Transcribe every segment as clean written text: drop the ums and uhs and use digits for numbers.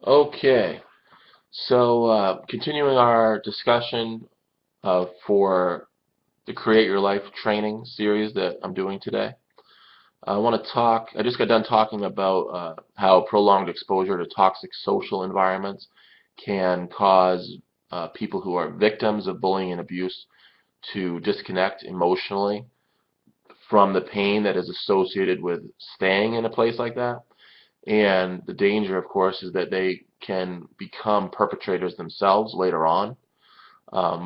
Okay, so continuing our discussion for the Create Your Life training series that I'm doing today. I just got done talking about how prolonged exposure to toxic social environments can cause people who are victims of bullying and abuse to disconnect emotionally from the pain that is associated with staying in a place like that. And the danger, of course, is that they can become perpetrators themselves later on,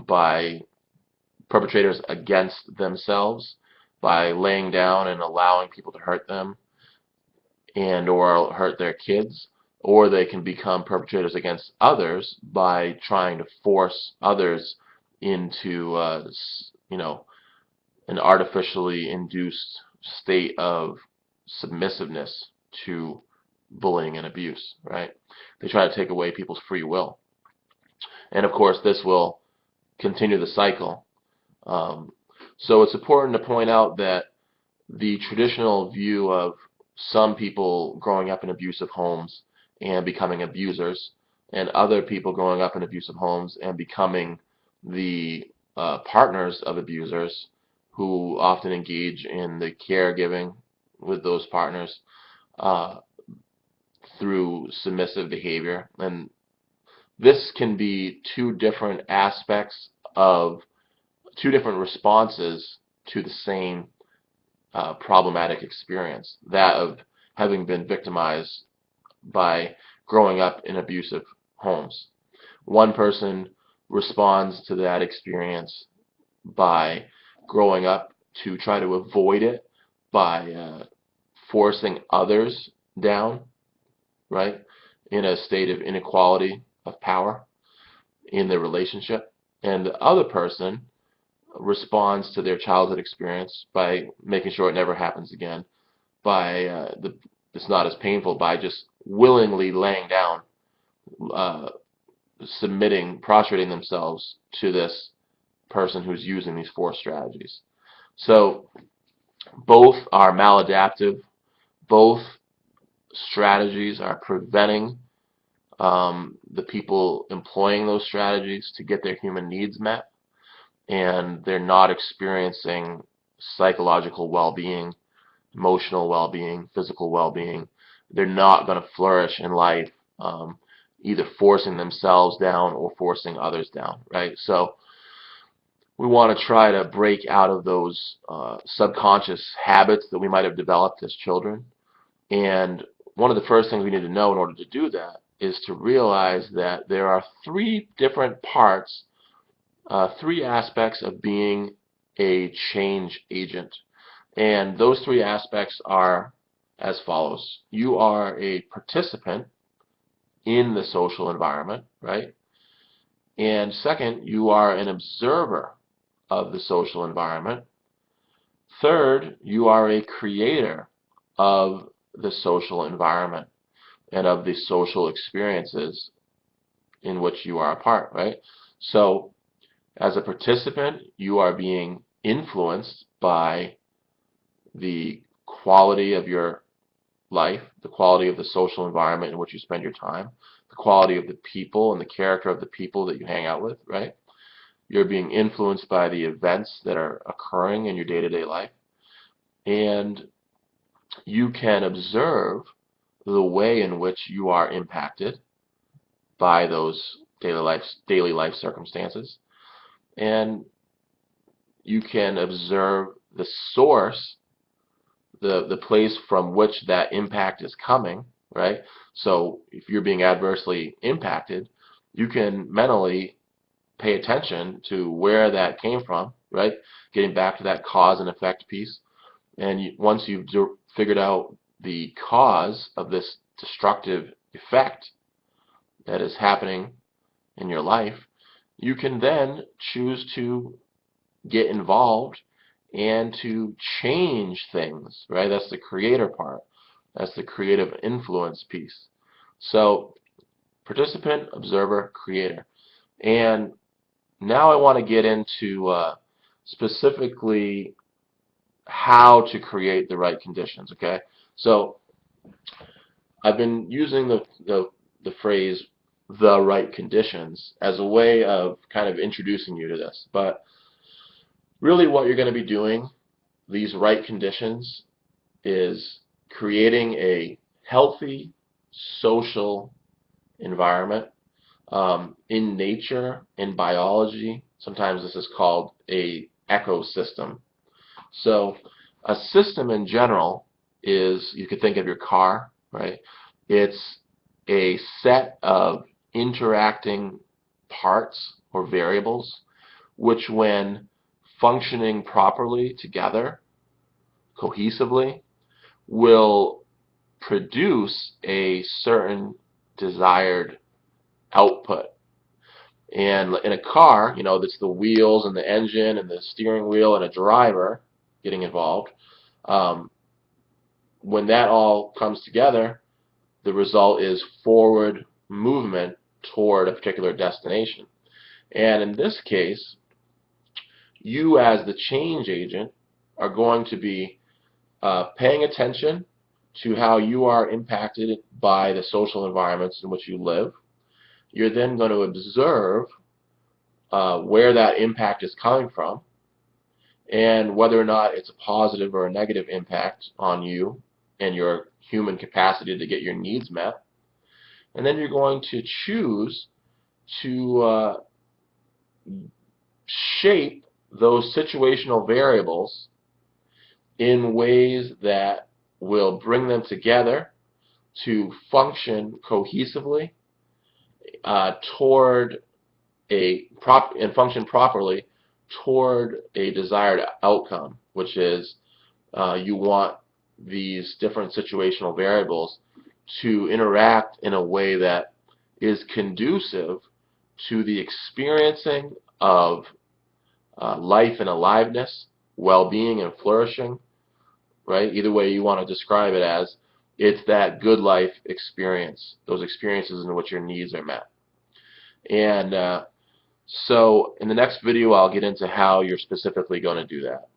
by perpetrators against themselves by laying down and allowing people to hurt them and or hurt their kids, or they can become perpetrators against others by trying to force others into an artificially induced state of submissiveness to bullying and abuse, right? They try to take away people's free will. And of course, this will continue the cycle. Um, so it's important to point out that the traditional view of some people growing up in abusive homes and becoming abusers, and other people growing up in abusive homes and becoming the partners of abusers who often engage in the caregiving with those partners uh, through submissive behavior. And this can be two different aspects of two different responses to the same problematic experience, that of having been victimized by growing up in abusive homes. One person responds to that experience by growing up to try to avoid it by forcing others down, right, in a state of inequality of power in their relationship. And the other person responds to their childhood experience by making sure it never happens again, by it's not as painful, by just willingly laying down, uh, submitting, prostrating themselves to this person who's using these four strategies. So both are maladaptive. Both strategies are preventing the people employing those strategies to get their human needs met, and they're not experiencing psychological well-being, emotional well-being, physical well-being. They're not going to flourish in life, either forcing themselves down or forcing others down, right? So we want to try to break out of those subconscious habits that we might have developed as children. And one of the first things we need to know in order to do that is to realize that there are three different parts, three aspects of being a change agent. And those three aspects are as follows. You are a participant in the social environment, right? And second, you are an observer of the social environment. Third, you are a creator of the social environment and of the social experiences in which you are a part, right? So as a participant, you are being influenced by the quality of your life, the quality of the social environment in which you spend your time, the quality of the people and the character of the people that you hang out with, right? You're being influenced by the events that are occurring in your day-to-day life. And you can observe the way in which you are impacted by those daily life circumstances. And you can observe the source, the place from which that impact is coming, right? So if you're being adversely impacted, you can mentally pay attention to where that came from, right? Getting back to that cause and effect piece. And once you've figured out the cause of this destructive effect that is happening in your life, you can then choose to get involved and to change things, right? That's the creator part. That's the creative influence piece. So participant, observer, creator. And now I want to get into specifically how to create the right conditions, okay? So I've been using the the phrase "the right conditions" as a way of kind of introducing you to this. But really what you're going to be doing, these right conditions, is creating a healthy social environment. In nature, in biology, sometimes this is called a ecosystem. So a system in general is, you could think of your car, right? It's a set of interacting parts or variables which, when functioning properly together, cohesively, will produce a certain desired output. And in a car, you know, that's the wheels and the engine and the steering wheel and a driver getting involved. When that all comes together, the result is forward movement toward a particular destination. And in this case, you as the change agent are going to be paying attention to how you are impacted by the social environments in which you live. You're then going to observe where that impact is coming from and whether or not it's a positive or a negative impact on you and your human capacity to get your needs met. And then you're going to choose to shape those situational variables in ways that will bring them together to function cohesively toward and function properly toward a desired outcome, which is you want these different situational variables to interact in a way that is conducive to the experiencing of life and aliveness, well-being and flourishing, right? Either way you want to describe it as, it's that good life experience, those experiences in which your needs are met. And so in the next video I'll get into how you're specifically going to do that.